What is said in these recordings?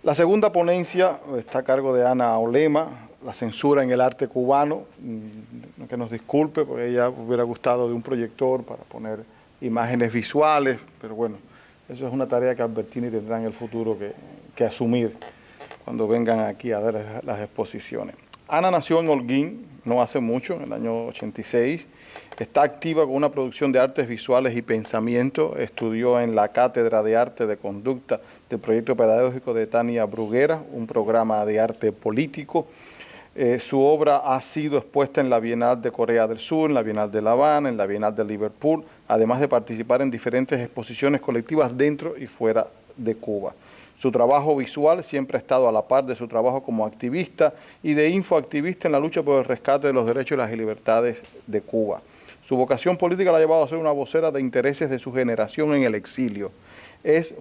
La segunda ponencia está a cargo de Ana Olema, la censura en el arte cubano, que nos disculpe porque ella hubiera gustado de un proyector para poner imágenes visuales, pero bueno, eso es una tarea que Albertini tendrá en el futuro que asumir cuando vengan aquí a dar las exposiciones. Ana nació en Holguín, no hace mucho, en el año 86. Está activa con una producción de artes visuales y pensamiento. Estudió en la Cátedra de Arte de Conducta del Proyecto Pedagógico de Tania Bruguera, un programa de arte político. Su obra ha sido expuesta en la Bienal de Corea del Sur, en la Bienal de La Habana, en la Bienal de Liverpool, además de participar en diferentes exposiciones colectivas dentro y fuera de Cuba. Su trabajo visual siempre ha estado a la par de su trabajo como activista y de infoactivista en la lucha por el rescate de los derechos y las libertades de Cuba. Su vocación política la ha llevado a ser una vocera de intereses de su generación en el exilio. Es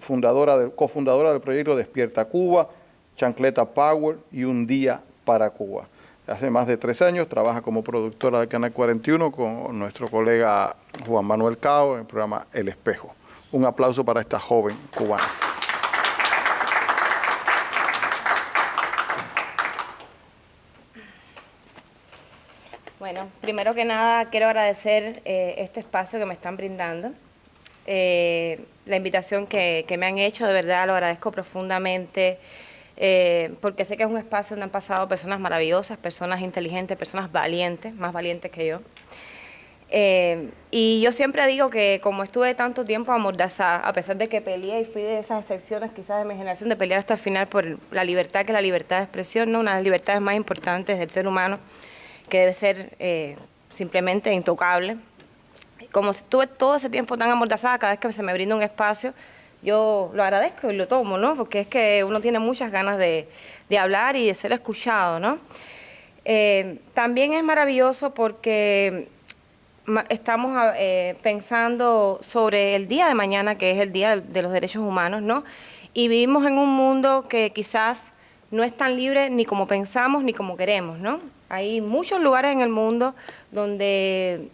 cofundadora del proyecto Despierta Cuba, Chancleta Power y Un Día para Cuba. Hace más de 3 años trabaja como productora del Canal 41 con nuestro colega Juan Manuel Cao en el programa El Espejo. Un aplauso para esta joven cubana. Bueno, primero que nada quiero agradecer este espacio que me están brindando, la invitación que me han hecho, de verdad lo agradezco profundamente, porque sé que es un espacio donde han pasado personas maravillosas, personas inteligentes, personas valientes, más valientes que yo. Y yo siempre digo que como estuve tanto tiempo amordazada, a pesar de que peleé y fui de esas excepciones quizás de mi generación de pelear hasta el final por la libertad, que la libertad de expresión, ¿no? Una de las libertades más importantes del ser humano, que debe ser simplemente intocable. Como estuve todo ese tiempo tan amordazada, cada vez que se me brinda un espacio, yo lo agradezco y lo tomo, ¿no? Porque es que uno tiene muchas ganas de hablar y de ser escuchado, ¿no? También es maravilloso porque estamos pensando sobre el día de mañana, que es el Día de los Derechos Humanos, ¿no? Y vivimos en un mundo que quizás no es tan libre ni como pensamos ni como queremos, ¿no? Hay muchos lugares en el mundo donde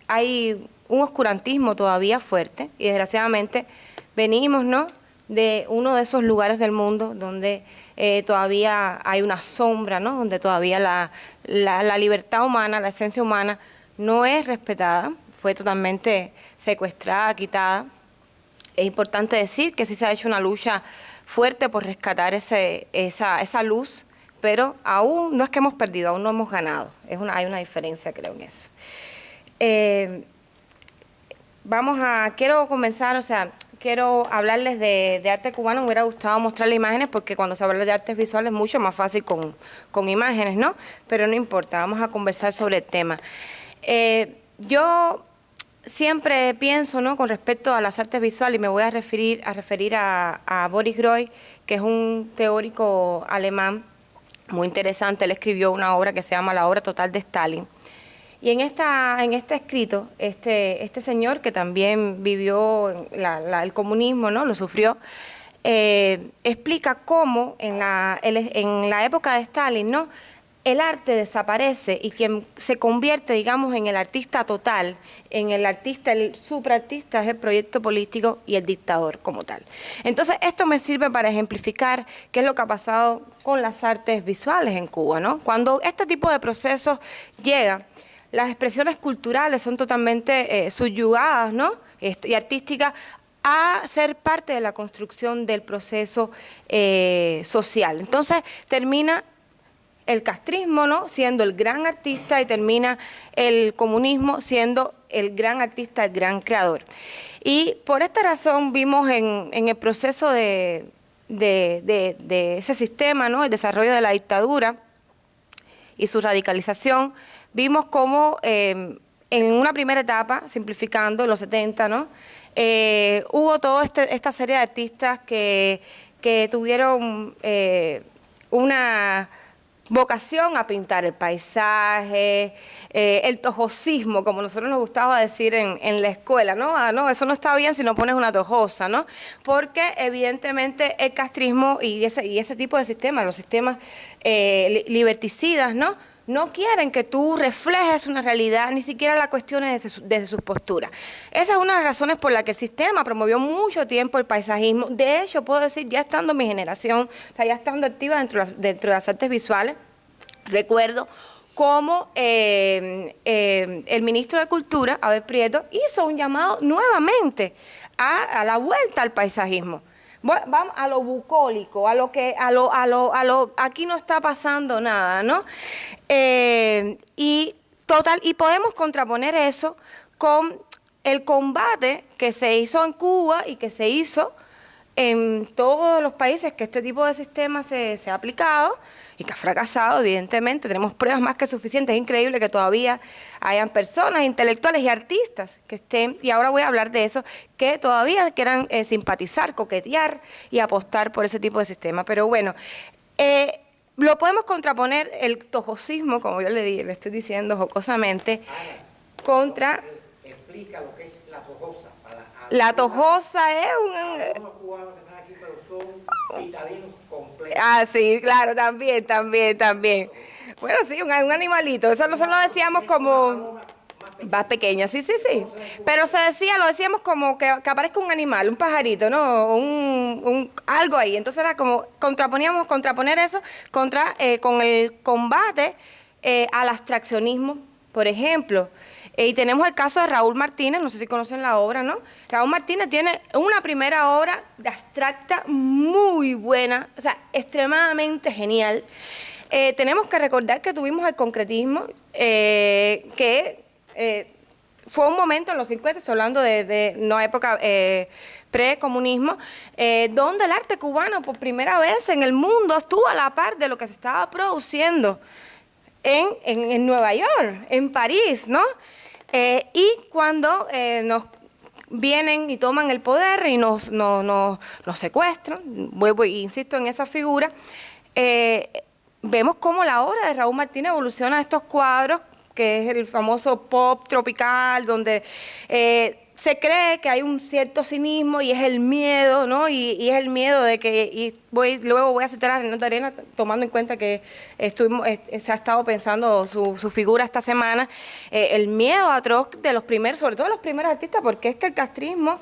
hay un oscurantismo todavía fuerte y desgraciadamente venimos, ¿no?, de uno de esos lugares del mundo donde todavía hay una sombra, ¿no?, donde todavía la libertad humana, la esencia humana no es respetada, fue totalmente secuestrada, quitada. Es importante decir que sí se ha hecho una lucha fuerte por rescatar esa luz, pero aún no es que hemos perdido, aún no hemos ganado. Hay una diferencia, creo, en eso. Quiero comenzar, quiero hablarles de arte cubano. Me hubiera gustado mostrarles imágenes porque cuando se habla de artes visuales es mucho más fácil con imágenes, ¿no? Pero no importa, vamos a conversar sobre el tema. Yo siempre pienso, ¿no?, con respecto a las artes visuales, y me voy a referir a Boris Groys, que es un teórico alemán muy interesante. Él escribió una obra que se llama La obra total de Stalin. Y en este escrito, este señor que también vivió el comunismo, ¿no?, lo sufrió, explica cómo en la época de Stalin, ¿no?, el arte desaparece y quien se convierte, digamos, en el artista total, en el artista, el supraartista, es el proyecto político y el dictador como tal. Entonces, esto me sirve para ejemplificar qué es lo que ha pasado con las artes visuales en Cuba, ¿no? Cuando este tipo de procesos llega, las expresiones culturales son totalmente subyugadas, ¿no?, y artísticas, a ser parte de la construcción del proceso social. Entonces, termina el castrismo, ¿no?, siendo el gran artista, y termina el comunismo siendo el gran artista, el gran creador. Y por esta razón vimos en el proceso de ese sistema, ¿no?, el desarrollo de la dictadura y su radicalización, vimos cómo en una primera etapa, simplificando, en los 70, ¿no?, hubo toda esta serie de artistas que tuvieron una vocación a pintar el paisaje, el tojocismo, como nosotros nos gustaba decir en la escuela, ¿no? Ah, no, eso no está bien si no pones una tojosa, ¿no? Porque evidentemente el castrismo y ese tipo de sistemas, los sistemas liberticidas, ¿no?, no quieren que tú reflejes una realidad, ni siquiera la cuestiones desde sus posturas. Esa es una de las razones por la que el sistema promovió mucho tiempo el paisajismo. De hecho, puedo decir, ya estando en mi generación, o sea, ya estando activa dentro de las artes visuales, recuerdo cómo el ministro de Cultura, Abel Prieto, hizo un llamado nuevamente a la vuelta al paisajismo. Vamos a lo bucólico, aquí no está pasando nada, ¿no? Y podemos contraponer eso con el combate que se hizo en Cuba y que se hizo en todos los países que este tipo de sistema se ha aplicado y que ha fracasado, evidentemente. Tenemos pruebas más que suficientes. Es increíble que todavía hayan personas, intelectuales y artistas que estén, y ahora voy a hablar de eso, que todavía quieran simpatizar, coquetear y apostar por ese tipo de sistema. Pero bueno, lo podemos contraponer el tojosismo, como yo le estoy diciendo jocosamente, contra... Explica lo que es la tojosa. La tojosa es Algunos cubanos que están aquí, pero son citadinos completos. Ah, sí, claro, también. Bueno, sí, un animalito. Eso nosotros lo decíamos como... Más pequeña, sí. Pero lo decíamos como que aparezca un animal, un pajarito, ¿no? Algo ahí. Entonces era como contraponer eso con el combate al abstraccionismo, por ejemplo. Y tenemos el caso de Raúl Martínez, no sé si conocen la obra, ¿no? Raúl Martínez tiene una primera obra de abstracta muy buena, o sea, extremadamente genial. Tenemos que recordar que tuvimos el concretismo, que fue un momento en los 50, estoy hablando de no época precomunismo, donde el arte cubano por primera vez en el mundo estuvo a la par de lo que se estaba produciendo en Nueva York, en París, ¿no? Y cuando nos vienen y toman el poder y nos secuestran, vuelvo e insisto en esa figura, vemos cómo la obra de Raúl Martínez evoluciona a estos cuadros, que es el famoso pop tropical, donde se cree que hay un cierto cinismo y es el miedo, ¿no? Y es el miedo de que, luego voy a citar a Renata Arena, tomando en cuenta que se ha estado pensando su figura esta semana, el miedo atroz de los primeros, sobre todo los primeros artistas, porque es que el castrismo,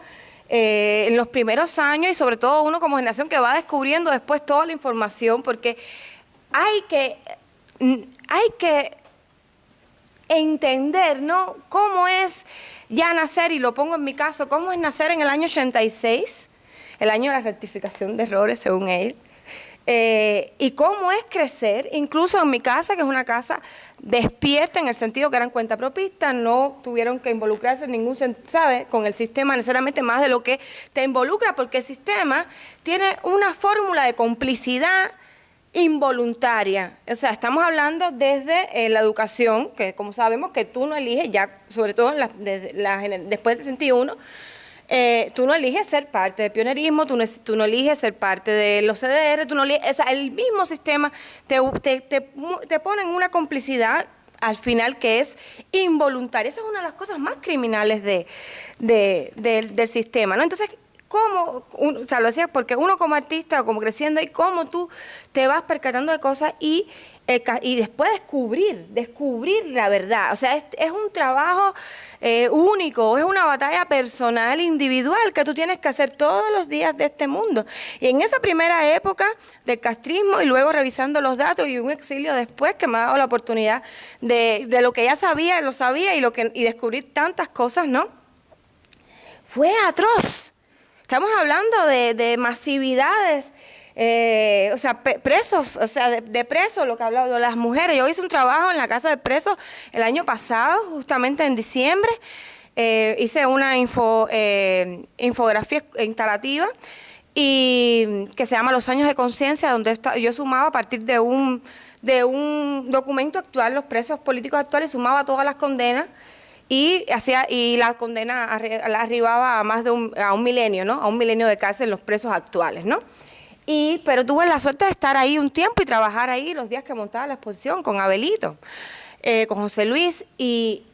en los primeros años, y sobre todo uno como generación que va descubriendo después toda la información, porque hay que entender, ¿no?, cómo es ya nacer, y lo pongo en mi caso, cómo es nacer en el año 86, el año de la rectificación de errores, según él, y cómo es crecer, incluso en mi casa, que es una casa despierta en el sentido que eran cuentapropistas, no tuvieron que involucrarse en ningún sentido, ¿sabes?, con el sistema necesariamente más de lo que te involucra, porque el sistema tiene una fórmula de complicidad involuntaria. O sea, estamos hablando desde la educación, que como sabemos que tú no eliges, ya sobre todo después del 61, tú no eliges ser parte del pionerismo, tú no eliges ser parte de los CDR, tú no eliges, o sea, el mismo sistema te pone en una complicidad al final que es involuntaria. Esa es una de las cosas más criminales del sistema, ¿no? Entonces, o sea, lo decía porque uno como artista o como creciendo, y cómo tú te vas percatando de cosas y después descubrir la verdad. O sea, es un trabajo único, es una batalla personal, individual, que tú tienes que hacer todos los días de este mundo. Y en esa primera época del castrismo, y luego revisando los datos y un exilio después que me ha dado la oportunidad de lo que ya sabía, lo sabía y descubrir tantas cosas, ¿no? Fue atroz. Estamos hablando de masividades, o sea, presos, o sea, de presos, lo que hablaba de las mujeres. Yo hice un trabajo en la casa de presos el año pasado, justamente en diciembre. Hice una infografía instalativa y que se llama Los Años de Conciencia, donde yo sumaba a partir de un documento actual, los presos políticos actuales, sumaba todas las condenas. Y la condena la arribaba a más de a un milenio, ¿no? A un milenio de cárcel los presos actuales, ¿no? Pero tuve la suerte de estar ahí un tiempo y trabajar ahí los días que montaba la exposición con Abelito, con José Luis, y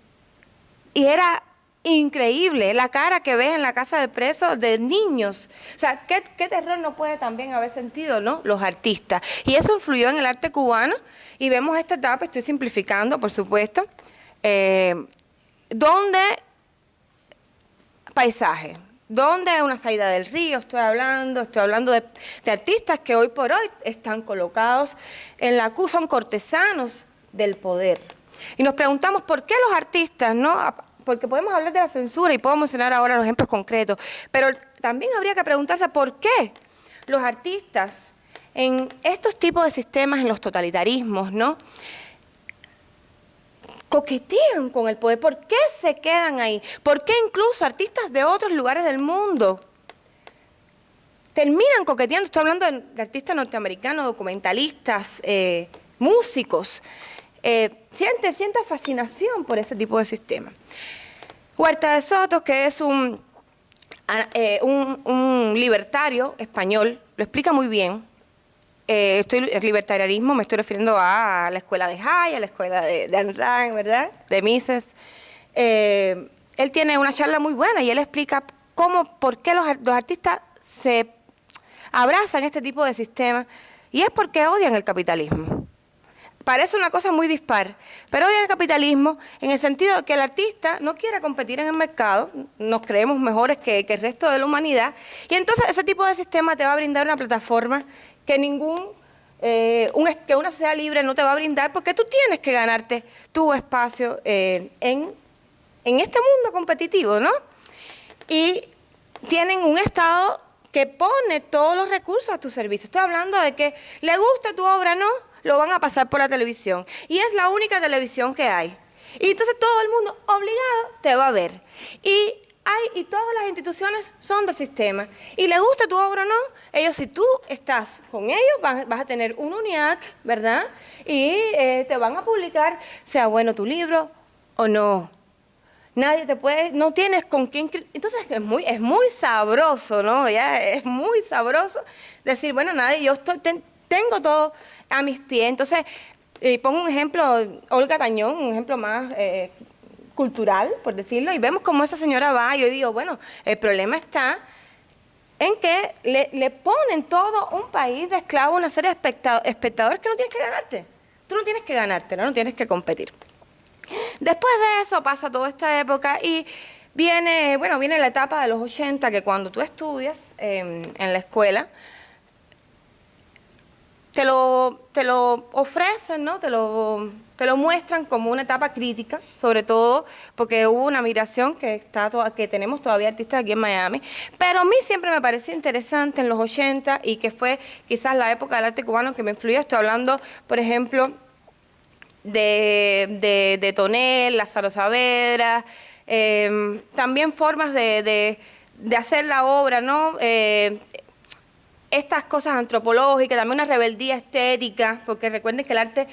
era increíble, la cara que ves en la casa de presos de niños. O sea, ¿qué terror no puede también haber sentido, no? Los artistas. Y eso influyó en el arte cubano, y vemos esta etapa, estoy simplificando, por supuesto, donde paisaje, donde una salida del río, estoy hablando de artistas que hoy por hoy están colocados en la CUS, son cortesanos del poder. Y nos preguntamos por qué los artistas, ¿no? Porque podemos hablar de la censura y puedo mencionar ahora los ejemplos concretos, pero también habría que preguntarse por qué los artistas en estos tipos de sistemas, en los totalitarismos, ¿no?, coquetean con el poder. ¿Por qué se quedan ahí? ¿Por qué incluso artistas de otros lugares del mundo terminan coqueteando? Estoy hablando de artistas norteamericanos, documentalistas, músicos. Sienta fascinación por ese tipo de sistema. Huerta de Soto, que es un libertario español, lo explica muy bien. El libertarianismo, me estoy refiriendo a la escuela de Hay, a la escuela de Ayn Rand, ¿verdad?, de Mises. Él tiene una charla muy buena y él explica por qué los artistas se abrazan este tipo de sistemas, y es porque odian el capitalismo. Parece una cosa muy dispar, pero odian el capitalismo en el sentido de que el artista no quiere competir en el mercado, nos creemos mejores que el resto de la humanidad, y entonces ese tipo de sistema te va a brindar una plataforma que que una sociedad libre no te va a brindar, porque tú tienes que ganarte tu espacio en este mundo competitivo, ¿no? Y tienen un Estado que pone todos los recursos a tu servicio. Estoy hablando de que le gusta tu obra, ¿no?, lo van a pasar por la televisión. Y es la única televisión que hay. Y entonces todo el mundo obligado te va a ver. Y todas las instituciones son del sistema. Y le gusta tu obra o no, ellos, si tú estás con ellos, vas a tener un UNIAC, ¿verdad? Y te van a publicar, sea bueno tu libro o no. Nadie te puede, no tienes con quién. Entonces es muy sabroso, ¿no? Ya es muy sabroso decir, bueno, tengo todo a mis pies. Entonces, pongo un ejemplo, Olga Tañón, un ejemplo más cultural, por decirlo, y vemos cómo esa señora va, y yo digo, bueno, el problema está en que le ponen todo un país de esclavos, una serie de espectadores que no tienes que ganarte. Tú no tienes que ganarte, no tienes que competir. Después de eso pasa toda esta época y viene la etapa de los 80, que cuando tú estudias en la escuela, te lo ofrecen, ¿no? Te lo muestran como una etapa crítica, sobre todo porque hubo una migración que tenemos todavía artistas aquí en Miami. Pero a mí siempre me pareció interesante en los 80, y que fue quizás la época del arte cubano que me influyó. Estoy hablando, por ejemplo, de Tonel, Lázaro Saavedra, también formas de hacer la obra, ¿no? Estas cosas antropológicas, también una rebeldía estética, porque recuerden que el arte,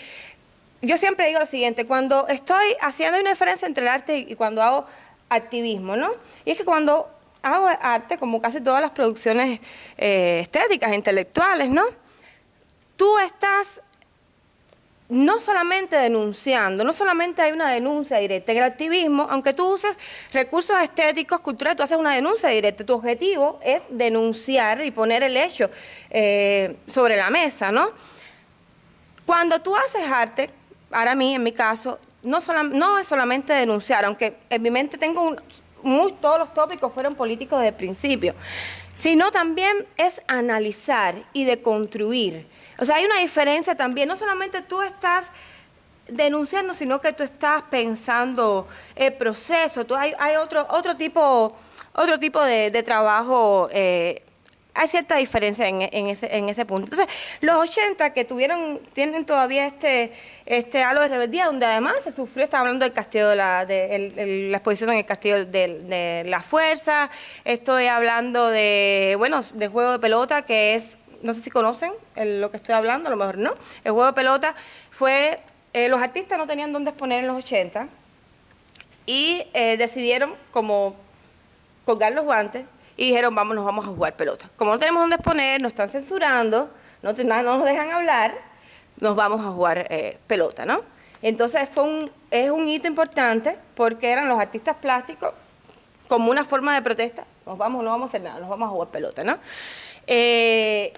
yo siempre digo lo siguiente, cuando estoy haciendo una diferencia entre el arte y cuando hago activismo, ¿no? Y es que cuando hago arte, como casi todas las producciones estéticas, intelectuales, ¿no?, tú estás no solamente denunciando, no solamente hay una denuncia directa. En el activismo, aunque tú uses recursos estéticos, culturales, tú haces una denuncia directa. Tu objetivo es denunciar y poner el hecho sobre la mesa, ¿no? Cuando tú haces arte, para mí, en mi caso, no es solamente denunciar, aunque en mi mente tengo todos los tópicos fueron políticos desde el principio, sino también es analizar y deconstruir. O sea, hay una diferencia también, no solamente tú estás denunciando, sino que tú estás pensando el proceso, hay otro tipo de trabajo, hay cierta diferencia en ese punto. Entonces, los 80 que tienen todavía este halo de rebeldía, donde además se sufrió, estaba hablando del castillo de la exposición en el castillo de la fuerza, estoy hablando de juego de pelota, que es, no sé si conocen lo que estoy hablando, a lo mejor no. El juego de pelota fue, los artistas no tenían dónde exponer en los 80 y decidieron como colgar los guantes y dijeron, nos vamos a jugar pelota. Como no tenemos dónde exponer, nos están censurando, no nos dejan hablar, nos vamos a jugar pelota, ¿no? Entonces es un hito importante porque eran los artistas plásticos como una forma de protesta, no vamos a hacer nada, nos vamos a jugar pelota, ¿no? Y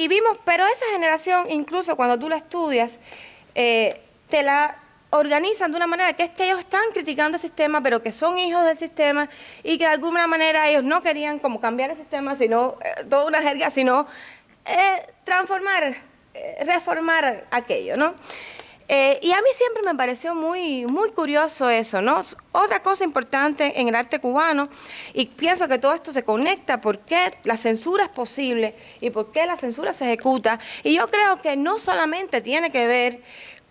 vimos, pero esa generación, incluso cuando tú la estudias, te la organizan de una manera que es que ellos están criticando el sistema, pero que son hijos del sistema y que de alguna manera ellos no querían como cambiar el sistema, sino toda una jerga, sino transformar, reformar aquello, ¿no? Y a mí siempre me pareció muy curioso eso, ¿no? Otra cosa importante en el arte cubano, y pienso que todo esto se conecta, por qué la censura es posible y por qué la censura se ejecuta, y yo creo que no solamente tiene que ver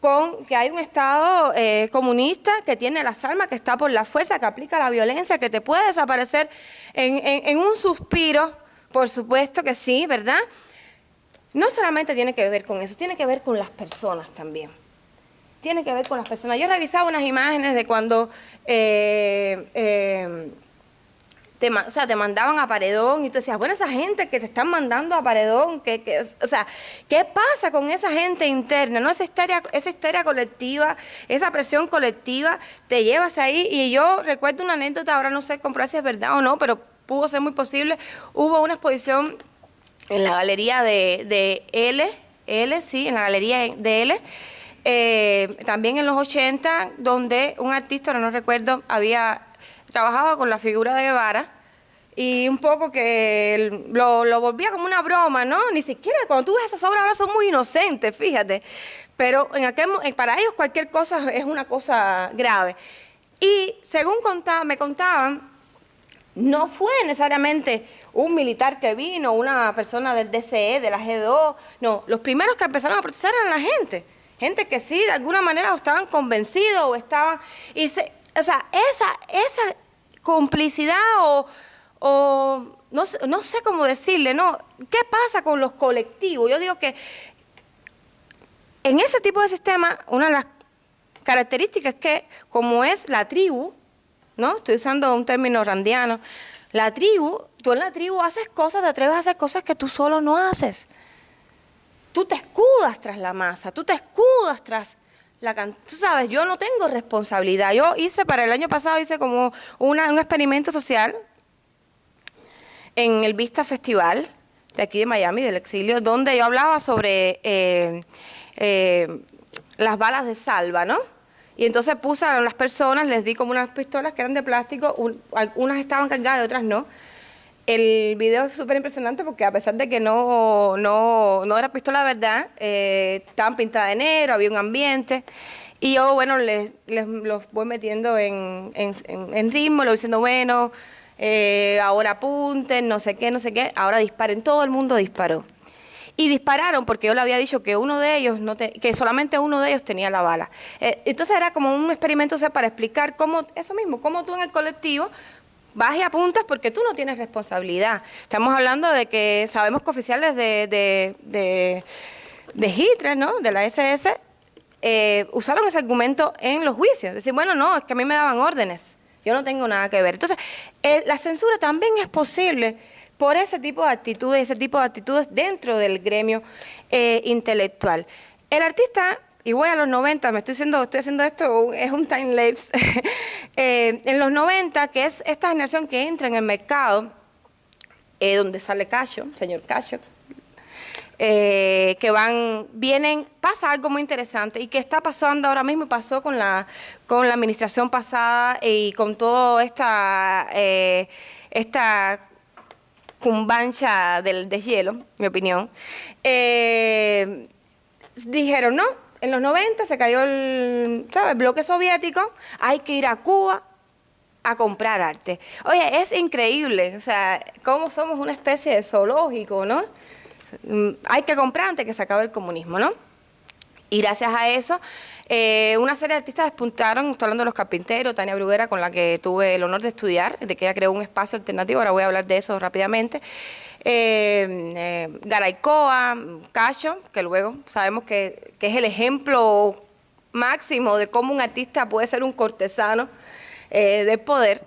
con que hay un Estado comunista que tiene las armas, que está por la fuerza, que aplica la violencia, que te puede desaparecer en un suspiro, por supuesto que sí, ¿verdad? No solamente tiene que ver con eso, tiene que ver con las personas también. Tiene que ver con las personas. Yo revisaba unas imágenes de cuando te mandaban a Paredón y tú decías, bueno, esa gente que te están mandando a Paredón, o sea, ¿qué pasa con esa gente interna? ¿No? Esa histeria colectiva, esa presión colectiva, te llevas ahí. Y yo recuerdo una anécdota, ahora no sé comprobar si es verdad o no, pero pudo ser muy posible. Hubo una exposición en la galería de L, sí, en la galería de L, también en los 80, donde un artista, ahora no recuerdo, había trabajaba con la figura de Guevara y un poco que lo volvía como una broma, ¿no? Ni siquiera cuando tú ves esas obras ahora son muy inocentes, fíjate. Pero para ellos cualquier cosa es una cosa grave. Y según me contaban, no fue necesariamente un militar que vino, una persona del DCE, de la G2, no. Los primeros que empezaron a protestar eran la gente. Gente que sí, de alguna manera estaban convencidos o estaban... O sea, esa complicidad o no sé cómo decirle, ¿no? ¿Qué pasa con los colectivos? Yo digo que en ese tipo de sistema, una de las características es que, como es la tribu, ¿no? Estoy usando un término randiano, tú en la tribu haces cosas, te atreves a hacer cosas que tú solo no haces. Tú te escudas tras la masa, tú te escudas tras... Tú sabes, yo no tengo responsabilidad. Yo para el año pasado hice como un experimento social en el Vista Festival de aquí de Miami, del exilio, donde yo hablaba sobre las balas de salva, ¿no? Y entonces puse a las personas, les di como unas pistolas que eran de plástico, unas estaban cargadas y otras no. El video es súper impresionante porque a pesar de que no era pistola de verdad, estaban pintadas de negro, había un ambiente. Y yo, bueno, los voy metiendo en ritmo, le voy diciendo, bueno, ahora apunten, no sé qué, ahora disparen. Todo el mundo disparó. Y dispararon porque yo le había dicho que uno de ellos, que solamente uno de ellos tenía la bala. Entonces era como un experimento, o sea, para explicar cómo tú en el colectivo vas y apuntas porque tú no tienes responsabilidad. Estamos hablando de que sabemos que oficiales de Hitler, ¿no? De la SS, usaron ese argumento en los juicios. Decir, bueno, no, es que a mí me daban órdenes. Yo no tengo nada que ver. Entonces, la censura también es posible por ese tipo de actitudes dentro del gremio intelectual. El artista... Y voy a los 90, estoy haciendo esto, es un time lapse. En los 90, que es esta generación que entra en el mercado, donde sale Cacho, señor Cacho, pasa algo muy interesante y que está pasando ahora mismo y pasó con la administración pasada y con toda esta cumbancha del deshielo, mi opinión. Dijeron, no. En los 90 se cayó el bloque soviético, hay que ir a Cuba a comprar arte. Oye, es increíble, o sea, cómo somos una especie de zoológico, ¿no? Hay que comprar antes que se acabe el comunismo, ¿no? Y gracias a eso, una serie de artistas despuntaron, estoy hablando de Los Carpinteros, Tania Bruguera, con la que tuve el honor de estudiar, de que ella creó un espacio alternativo, ahora voy a hablar de eso rápidamente. Garaycoa, Cacho, que luego sabemos que es el ejemplo máximo de cómo un artista puede ser un cortesano del poder.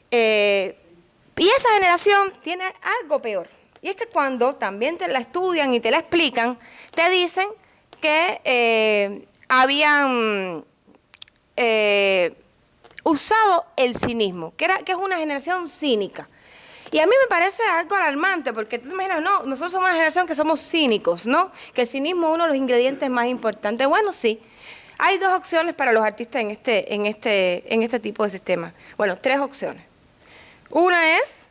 Y esa generación tiene algo peor. Y es que cuando también te la estudian y te la explican, te dicen que habían usado el cinismo, que es una generación cínica. Y a mí me parece algo alarmante, porque tú te imaginas, no, nosotros somos una generación que somos cínicos, ¿no? Que el cinismo es uno de los ingredientes más importantes. Bueno, sí. Hay dos opciones para los artistas en este tipo de sistema. Bueno, tres opciones. Una es,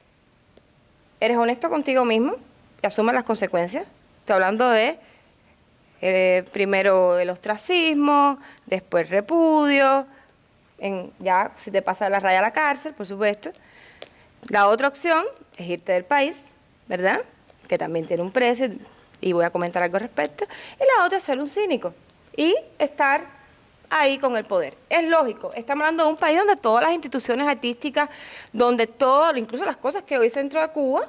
eres honesto contigo mismo y asumes las consecuencias. Estoy hablando de primero el ostracismo, después repudio, ya si te pasa la raya a la cárcel, por supuesto. La otra opción es irte del país, ¿verdad? Que también tiene un precio y voy a comentar algo al respecto. Y la otra es ser un cínico y estar ahí con el poder. Es lógico, estamos hablando de un país donde todas las instituciones artísticas, donde todo, incluso las cosas que hoy centro de Cuba,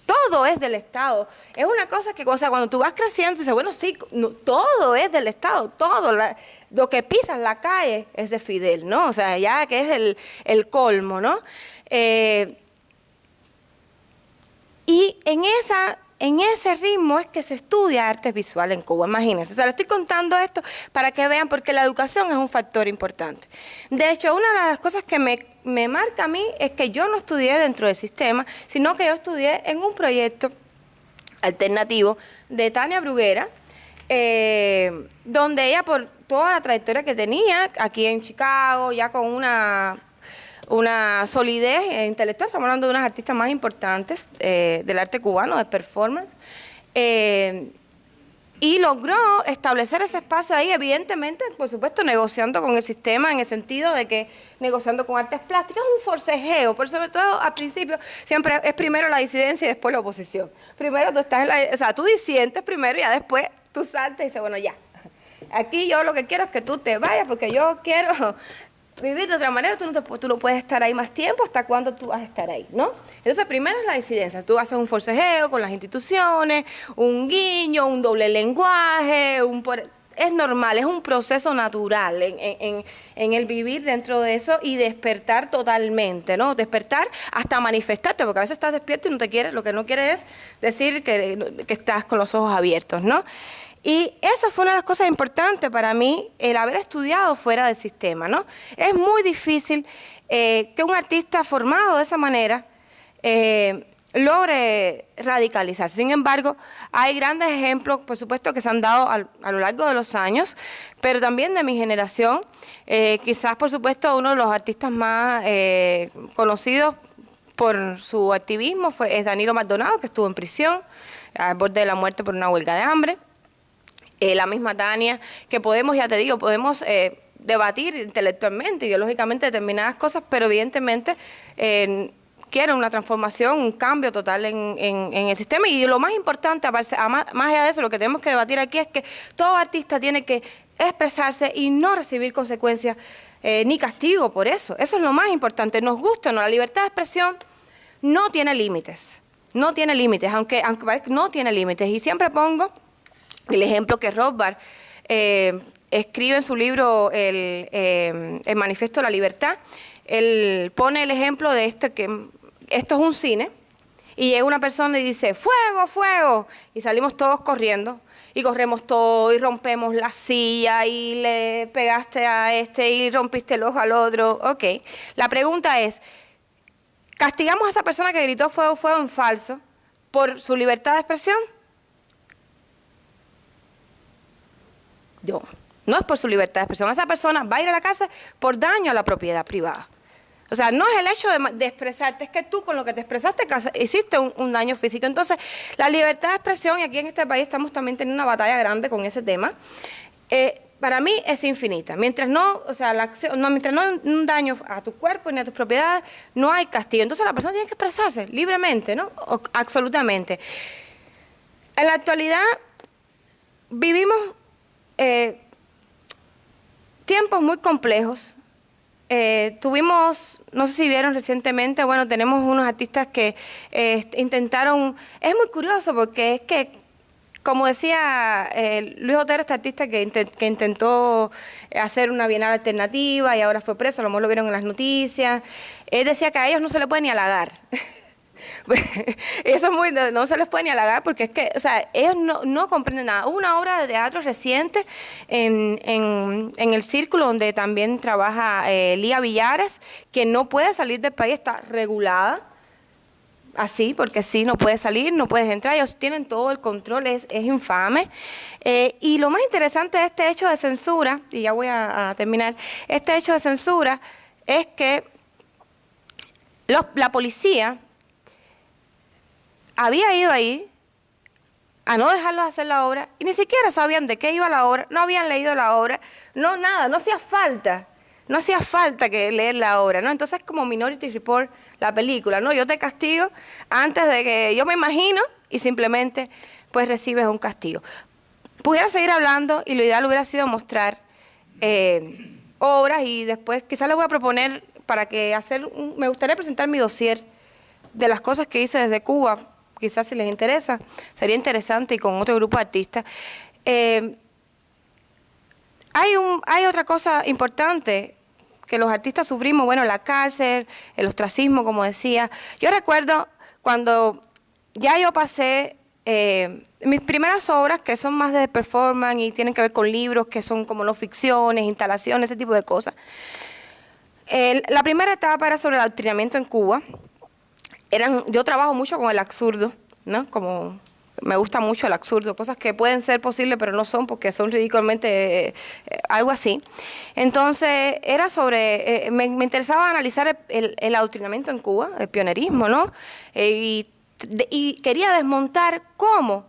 todo es del Estado. Es una cosa que, o sea, cuando tú vas creciendo, dices, bueno, sí, no, todo es del Estado, todo, lo que pisas la calle es de Fidel, ¿no? O sea, ya que es el colmo, ¿no? Y en ese ritmo es que se estudia artes visuales en Cuba, imagínense. O sea, les estoy contando esto para que vean, porque la educación es un factor importante. De hecho, una de las cosas que me marca a mí es que yo no estudié dentro del sistema, sino que yo estudié en un proyecto alternativo de Tania Bruguera, donde ella, por toda la trayectoria que tenía aquí en Chicago, ya con una solidez intelectual, estamos hablando de unas artistas más importantes del arte cubano, de performance, y logró establecer ese espacio ahí, evidentemente, por supuesto, negociando con el sistema, en el sentido de que negociando con artes plásticas, un forcejeo, pero sobre todo al principio siempre es primero la disidencia y después la oposición. Primero tú estás o sea, tú disientes primero y ya después tú saltas y dices, bueno, ya, aquí yo lo que quiero es que tú te vayas porque yo quiero vivir de otra manera, tú no puedes estar ahí más tiempo, ¿hasta cuándo tú vas a estar ahí, no? Entonces, primero es la disidencia. Tú haces un forcejeo con las instituciones, un guiño, un doble lenguaje, es normal, es un proceso natural en el vivir dentro de eso y despertar totalmente, ¿no? Despertar hasta manifestarte, porque a veces estás despierto y no te quieres, lo que no quieres es decir que estás con los ojos abiertos, ¿no? Y eso fue una de las cosas importantes para mí, el haber estudiado fuera del sistema, ¿no? Es muy difícil que un artista formado de esa manera logre radicalizarse. Sin embargo, hay grandes ejemplos, por supuesto, que se han dado a lo largo de los años, pero también de mi generación. Quizás, por supuesto, uno de los artistas más conocidos por su activismo es Danilo Maldonado, que estuvo en prisión al borde de la muerte por una huelga de hambre. La misma Tania, que podemos, ya te digo, podemos debatir intelectualmente, ideológicamente determinadas cosas, pero evidentemente quieren una transformación, un cambio total en el sistema. Y lo más importante, más allá de eso, lo que tenemos que debatir aquí es que todo artista tiene que expresarse y no recibir consecuencias ni castigo por eso. Eso es lo más importante. Nos gusta o no, la libertad de expresión no tiene límites. No tiene límites, aunque parezca que no tiene límites. Y siempre pongo el ejemplo que Rothbard escribe en su libro el Manifiesto de la Libertad. Él pone el ejemplo de esto, que esto es un cine, y llega una persona y dice, ¡fuego, fuego! Y salimos todos corriendo, y corremos todos, y rompemos la silla, y le pegaste a este, y rompiste el ojo al otro. Ok, la pregunta es, ¿castigamos a esa persona que gritó fuego, fuego en falso por su libertad de expresión? No es por su libertad de expresión. Esa persona va a ir a la cárcel por daño a la propiedad privada. O sea, no es el hecho de expresarte, es que tú con lo que te expresaste hiciste un daño físico. Entonces, la libertad de expresión, y aquí en este país estamos también teniendo una batalla grande con ese tema, para mí es infinita. Mientras no, o sea, mientras no hay un daño a tu cuerpo ni a tus propiedades, no hay castigo. Entonces, la persona tiene que expresarse libremente, ¿no? Absolutamente. En la actualidad, vivimos tiempos muy complejos. Tuvimos, no sé si vieron recientemente, bueno, tenemos unos artistas que intentaron, es muy curioso porque es que, como decía Luis Otero, este artista que intentó hacer una bienal alternativa y ahora fue preso, a lo mejor lo vieron en las noticias, él decía que a ellos no se le puede ni halagar. Eso es muy, no se les puede ni halagar porque es que, o sea, ellos no comprenden nada. Hubo una obra de teatro reciente en el Círculo donde también trabaja Lía Villares, que no puede salir del país, está regulada. Así, porque sí, no puedes salir, no puedes entrar, ellos tienen todo el control, es infame. Y lo más interesante de este hecho de censura, y ya voy a terminar, este hecho de censura es que la policía había ido ahí a no dejarlos hacer la obra y ni siquiera sabían de qué iba la obra, no habían leído la obra, no nada, no hacía falta que leer la obra, ¿no? Entonces como Minority Report, la película, ¿no? Yo te castigo antes de que yo me imagino y simplemente pues recibes un castigo. Pudiera seguir hablando y lo ideal hubiera sido mostrar obras y después quizás les voy a proponer para que me gustaría presentar mi dossier de las cosas que hice desde Cuba, quizás si les interesa, sería interesante y con otro grupo de artistas. Hay otra cosa importante que los artistas sufrimos, bueno, la cárcel, el ostracismo, como decía. Yo recuerdo cuando ya yo pasé mis primeras obras, que son más de performance y tienen que ver con libros, que son como no ficciones, instalaciones, ese tipo de cosas. La primera etapa era sobre el adoctrinamiento en Cuba. Yo trabajo mucho con el absurdo, ¿no? Como me gusta mucho el absurdo, cosas que pueden ser posibles pero no son porque son ridículamente algo así. Entonces era sobre, me interesaba analizar el adoctrinamiento en Cuba, el pionerismo, ¿no? Y quería desmontar cómo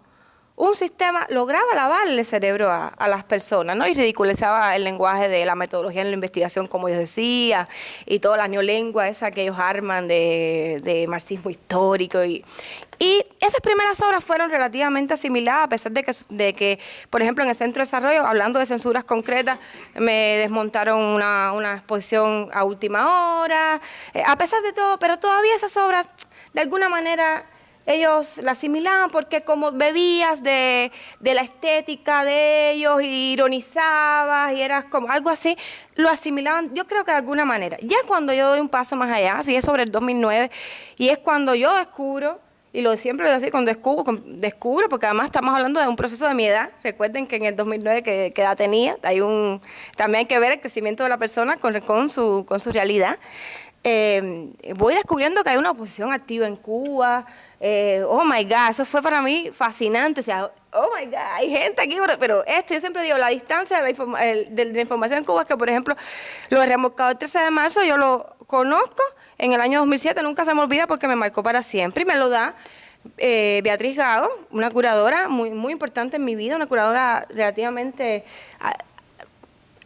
un sistema lograba lavarle el cerebro a las personas, ¿no? Y ridiculizaba el lenguaje de la metodología en la investigación, como yo decía, y toda la neolengua esa que ellos arman de marxismo histórico. Y esas primeras obras fueron relativamente asimiladas, a pesar de que, por ejemplo, en el Centro de Desarrollo, hablando de censuras concretas, me desmontaron una exposición a última hora, a pesar de todo, pero todavía esas obras, de alguna manera, ellos la asimilaban porque como bebías de la estética de ellos y ironizabas y eras como algo así, lo asimilaban, yo creo que de alguna manera. Ya cuando yo doy un paso más allá, así es sobre el 2009, y es cuando yo descubro, y siempre lo digo así, cuando descubro, porque además estamos hablando de un proceso de mi edad, recuerden que en el 2009 que edad tenía, también hay que ver el crecimiento de la persona con su realidad. Voy descubriendo que hay una oposición activa en Cuba. Oh my God, eso fue para mí fascinante. O sea, oh my God, hay gente aquí, pero yo siempre digo, la distancia de la información en Cuba es que, por ejemplo, lo de remolcado el 13 de marzo, yo lo conozco en el año 2007, nunca se me olvida porque me marcó para siempre y me lo da Beatriz Gado, una curadora muy, muy importante en mi vida, una curadora relativamente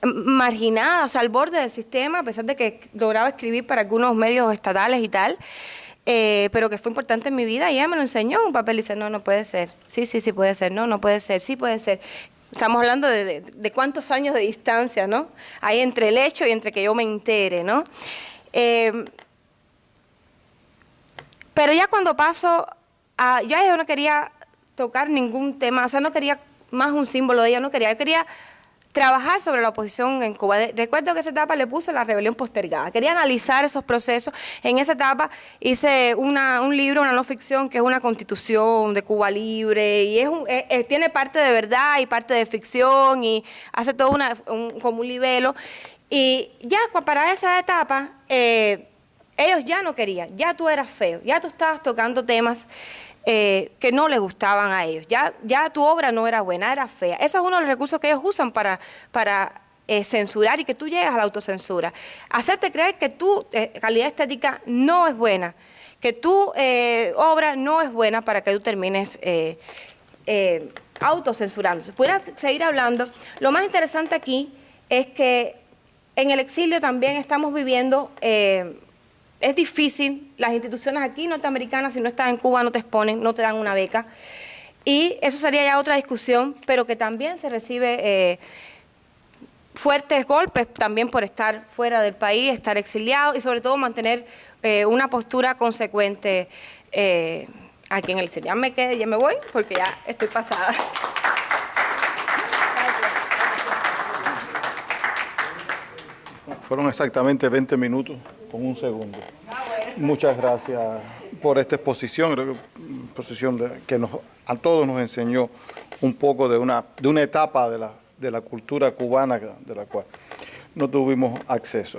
marginada, o sea, al borde del sistema, a pesar de que lograba escribir para algunos medios estatales y tal, pero que fue importante en mi vida, y ella me lo enseñó en un papel y dice, no puede ser, sí puede ser, no puede ser, sí puede ser. Estamos hablando de cuántos años de distancia, ¿no? Hay entre el hecho y entre que yo me entere, ¿no? Pero ya cuando paso ya yo no quería tocar ningún tema, o sea, no quería más un símbolo de ella, yo quería trabajar sobre la oposición en Cuba. Recuerdo que esa etapa le puse la rebelión postergada. Quería analizar esos procesos. En esa etapa hice un libro, una no ficción, que es una constitución de Cuba libre, y tiene parte de verdad y parte de ficción, y hace todo como un libelo. Y ya para esa etapa, ellos ya no querían, ya tú eras feo, ya tú estabas tocando temas que no les gustaban a ellos. Ya tu obra no era buena, era fea. Eso es uno de los recursos que ellos usan para censurar y que tú llegas a la autocensura. Hacerte creer que tu calidad estética no es buena, que tu obra no es buena para que tú termines autocensurándose. Pudiera seguir hablando. Lo más interesante aquí es que en el exilio también estamos viviendo... es difícil, las instituciones aquí norteamericanas, si no estás en Cuba, no te exponen, no te dan una beca. Y eso sería ya otra discusión, pero que también se recibe fuertes golpes también por estar fuera del país, estar exiliado y sobre todo mantener una postura consecuente aquí en el exilio. Ya me voy porque ya estoy pasada. Fueron exactamente 20 minutos con un segundo. Muchas gracias. por esta exposición, creo que una exposición que a todos nos enseñó un poco de una etapa de la cultura cubana de la cual no tuvimos acceso.